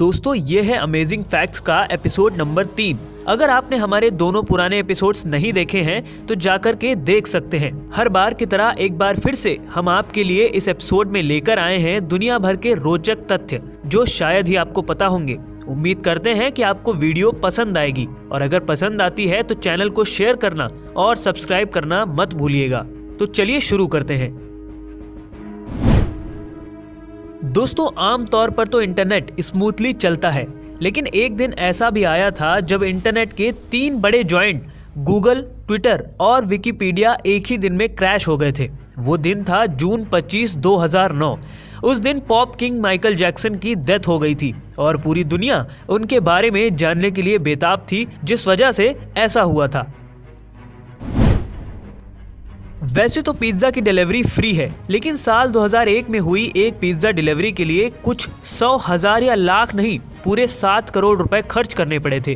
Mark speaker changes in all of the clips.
Speaker 1: दोस्तों ये है अमेजिंग फैक्ट्स का एपिसोड नंबर 3। अगर आपने हमारे दोनों पुराने एपिसोड्स नहीं देखे हैं तो जाकर के देख सकते हैं। हर बार की तरह एक बार फिर से हम आपके लिए इस एपिसोड में लेकर आए हैं दुनिया भर के रोचक तथ्य जो शायद ही आपको पता होंगे। उम्मीद करते हैं कि आपको वीडियो पसंद आएगी और अगर पसंद आती है तो चैनल को शेयर करना और सब्सक्राइब करना मत भूलिएगा। तो चलिए शुरू करते हैं। दोस्तों आमतौर पर तो इंटरनेट स्मूथली चलता है, लेकिन एक दिन ऐसा भी आया था जब इंटरनेट के 3 बड़े जॉइंट गूगल, ट्विटर और विकिपीडिया एक ही दिन में क्रैश हो गए थे। वो दिन था जून 25, 2009। उस दिन पॉप किंग माइकल जैक्सन की डेथ हो गई थी और पूरी दुनिया उनके बारे में जानने के लिए बेताब थी, जिस वजह से ऐसा हुआ था। वैसे तो पिज्जा की डिलीवरी फ्री है, लेकिन साल 2001 में हुई एक पिज्जा डिलीवरी के लिए कुछ 100,000 या लाख नहीं, पूरे 7 करोड़ रुपए खर्च करने पड़े थे।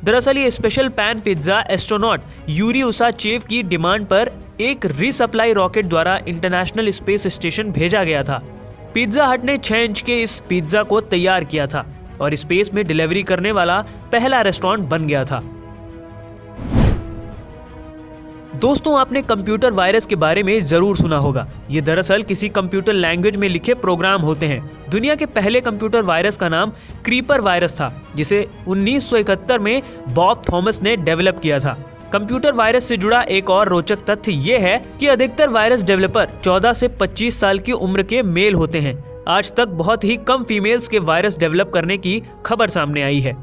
Speaker 1: दरअसल ये special pan pizza astronaut Yuri Usachev की डिमांड पर एक रीसप्लाई रॉकेट द्वारा इंटरनेशनल स्पेस स्टेशन भेजा गया था। पिज्जा हट ने 6 इंच के इस पिज्जा को तैयार किया था और स्पेस में डिलीवरी करने वाला पहला रेस्टोरेंट बन गया था। दोस्तों आपने कंप्यूटर वायरस के बारे में जरूर सुना होगा। ये दरअसल किसी कंप्यूटर लैंग्वेज में लिखे प्रोग्राम होते हैं। दुनिया के पहले कंप्यूटर वायरस का नाम क्रीपर वायरस था, जिसे 1971 में बॉब थॉमस ने डेवलप किया था। कंप्यूटर वायरस से जुड़ा एक और रोचक तथ्य ये है कि अधिकतर वायरस डेवलपर 14 से 25 साल की उम्र के मेल होते हैं। आज तक बहुत ही कम फीमेल्स के वायरस डेवलप करने की खबर सामने आई है।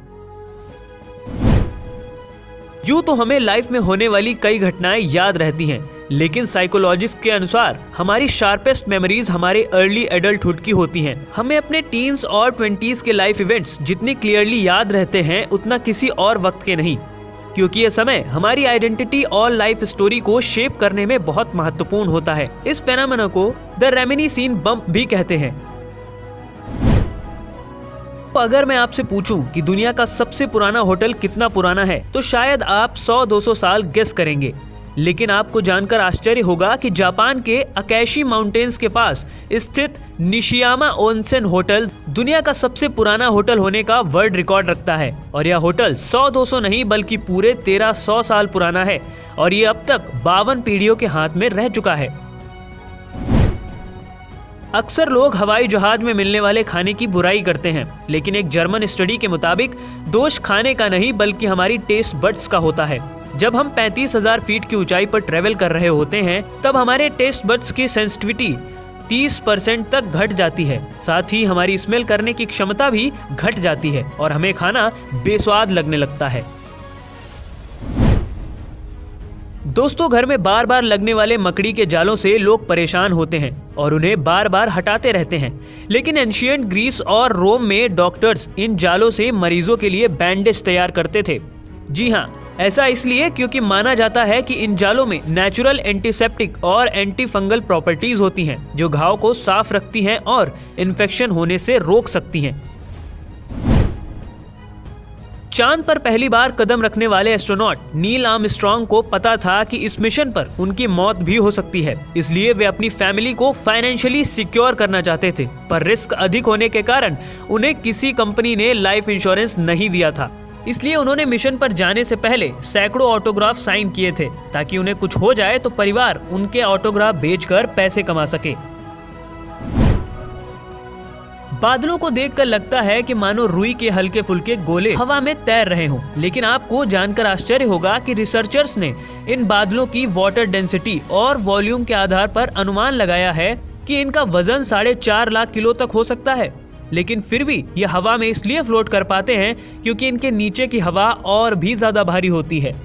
Speaker 1: यूं तो हमें लाइफ में होने वाली कई घटनाएं याद रहती हैं, लेकिन साइकोलॉजिस्ट के अनुसार हमारी शार्पेस्ट मेमोरीज हमारे अर्ली एडल्टहुड की होती हैं। हमें अपने टीन्स और 20s के लाइफ इवेंट्स जितने क्लियरली याद रहते हैं उतना किसी और वक्त के नहीं, क्योंकि यह समय हमारी आइडेंटिटी और लाइफ स्टोरी को शेप करने में बहुत महत्वपूर्ण होता है। इस फेनोमेना को द रेमिनिसीन बम्प भी कहते हैं। तो अगर मैं आपसे पूछूं कि दुनिया का सबसे पुराना होटल कितना पुराना है तो शायद आप 100-200 साल गेस करेंगे, लेकिन आपको जानकर आश्चर्य होगा कि जापान के अकैशी माउंटेन्स के पास स्थित निशियामा ओनसेन होटल दुनिया का सबसे पुराना होटल होने का वर्ल्ड रिकॉर्ड रखता है। और यह होटल 100-200 नहीं बल्कि पूरे 1300 साल पुराना है और ये अब तक 52 पीढ़ियों के हाथ में रह चुका है। अक्सर लोग हवाई जहाज में मिलने वाले खाने की बुराई करते हैं, लेकिन एक जर्मन स्टडी के मुताबिक दोष खाने का नहीं बल्कि हमारी टेस्ट बड्स का होता है। जब हम 35,000 फीट की ऊंचाई पर ट्रेवल कर रहे होते हैं तब हमारे टेस्ट बड्स की सेंसिटिविटी 30% तक घट जाती है। साथ ही हमारी स्मेल करने की क्षमता भी घट जाती है और हमें खाना बेस्वाद लगने लगता है। दोस्तों घर में बार बार लगने वाले मकड़ी के जालों से लोग परेशान होते हैं और उन्हें बार बार हटाते रहते हैं, लेकिन एंशिएंट ग्रीस और रोम में डॉक्टर्स इन जालों से मरीजों के लिए बैंडेज तैयार करते थे। जी हाँ, ऐसा इसलिए क्योंकि माना जाता है कि इन जालों में नेचुरल एंटीसेप्टिक और एंटी फंगल प्रॉपर्टीज होती हैं जो घाव को साफ रखती हैं और इन्फेक्शन होने से रोक सकती हैं। चांद पर पहली बार कदम रखने वाले एस्ट्रोनॉट नील आर्मस्ट्रांग को पता था कि इस मिशन पर उनकी मौत भी हो सकती है, इसलिए वे अपनी फैमिली को फाइनेंशियली सिक्योर करना चाहते थे, पर रिस्क अधिक होने के कारण उन्हें किसी कंपनी ने लाइफ इंश्योरेंस नहीं दिया था। इसलिए उन्होंने मिशन पर जाने से पहले सैकड़ों ऑटोग्राफ साइन किए थे ताकि उन्हें कुछ हो जाए तो परिवार उनके ऑटोग्राफ बेचकर पैसे कमा सके। बादलों को देखकर लगता है कि मानो रुई के हल्के फुल्के गोले हवा में तैर रहे हों, लेकिन आपको जानकर आश्चर्य होगा कि रिसर्चर्स ने इन बादलों की वाटर डेंसिटी और वॉल्यूम के आधार पर अनुमान लगाया है कि इनका वजन 4.5 लाख किलो तक हो सकता है, लेकिन फिर भी ये हवा में इसलिए फ्लोट कर पाते हैं क्योंकि इनके नीचे की हवा और भी ज्यादा भारी होती है।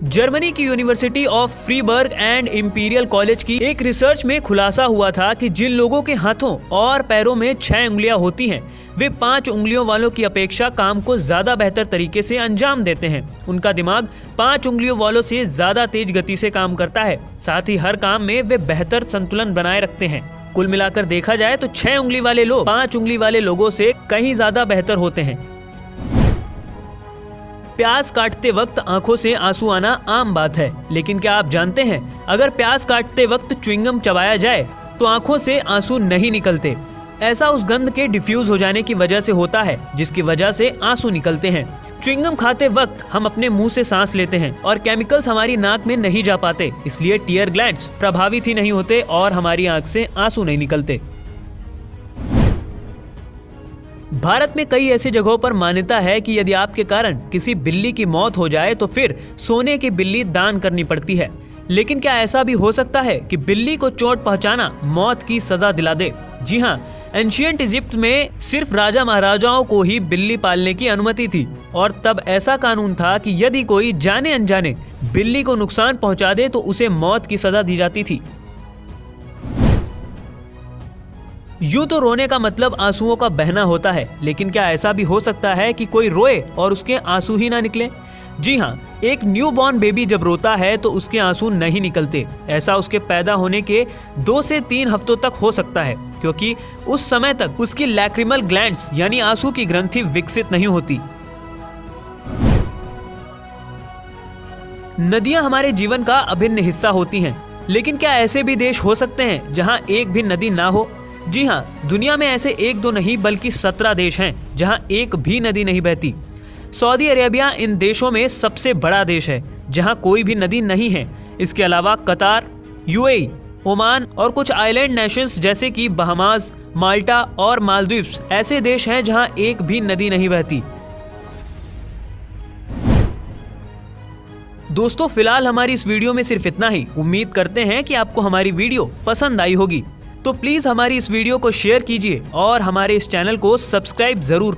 Speaker 1: जर्मनी की university of Freiburg and imperial college की एक रिसर्च में खुलासा हुआ था कि जिन लोगों के हाथों और पैरों में 6 उंगलियां होती हैं, वे 5 उंगलियों वालों की अपेक्षा काम को ज्यादा बेहतर तरीके से अंजाम देते हैं। उनका दिमाग 5 उंगलियों वालों से ज्यादा तेज गति से काम करता है। साथ ही हर काम में वे बेहतर संतुलन बनाए रखते हैं। कुल मिलाकर देखा जाए तो 6 उंगली वाले लोग 5 उंगली वाले लोगों से कहीं ज्यादा बेहतर होते हैं। प्याज काटते वक्त आंखों से आंसू आना आम बात है, लेकिन क्या आप जानते हैं अगर प्याज काटते वक्त च्युइंगम चबाया जाए तो आंखों से आंसू नहीं निकलते। ऐसा उस गंध के डिफ्यूज हो जाने की वजह से होता है, जिसकी वजह से आंसू निकलते हैं। च्युइंगम खाते वक्त हम अपने मुंह से सांस लेते हैं और केमिकल्स हमारी नाक में नहीं जा पाते, इसलिए टीयर ग्लैंड्स प्रभावित ही नहीं होते और हमारी आंख से आंसू नहीं निकलते। भारत में कई ऐसी जगहों पर मान्यता है कि यदि आपके कारण किसी बिल्ली की मौत हो जाए तो फिर सोने की बिल्ली दान करनी पड़ती है। लेकिन क्या ऐसा भी हो सकता है कि बिल्ली को चोट पहुंचाना मौत की सजा दिला दे? जी हाँ, एंशिएंट इजिप्ट में सिर्फ राजा महाराजाओं को ही बिल्ली पालने की अनुमति थी और तब ऐसा कानून था कि यदि कोई जाने अनजाने बिल्ली को नुकसान पहुंचा दे तो उसे मौत की सजा दी जाती थी। यूं तो रोने का मतलब आंसुओं का बहना होता है, लेकिन क्या ऐसा भी हो सकता है कि कोई रोए और उसके आंसू ही ना निकले? जी हाँ, एक न्यूबॉर्न बेबी जब रोता है तो उसके आंसू नहीं निकलते। ऐसा उसके पैदा होने के 2 से 3 हफ्तों तक हो सकता है, क्योंकि उस समय तक उसकी लैक्रिमल ग्लैंड्स यानी आंसू की ग्रंथि विकसित नहीं होती। नदियां हमारे जीवन का अभिन्न हिस्सा होती हैं, लेकिन क्या ऐसे भी देश हो सकते हैं जहां एक भी नदी ना हो? जी हाँ, दुनिया में ऐसे 1-2 नहीं बल्कि 17 देश हैं जहां एक भी नदी नहीं बहती। सऊदी अरेबिया इन देशों में सबसे बड़ा देश है जहां कोई भी नदी नहीं है। इसके अलावा कतार, यूएई, ओमान और कुछ आइलैंड नेशंस जैसे कि बहामास, माल्टा और मालदीव्स ऐसे देश हैं जहां एक भी नदी नहीं बहती। दोस्तों, फिलहाल हमारी इस वीडियो में सिर्फ इतना ही। उम्मीद करते हैं कि आपको हमारी वीडियो पसंद आई होगी, तो प्लीज हमारी इस वीडियो को शेयर कीजिए और हमारे इस चैनल को सब्सक्राइब जरूर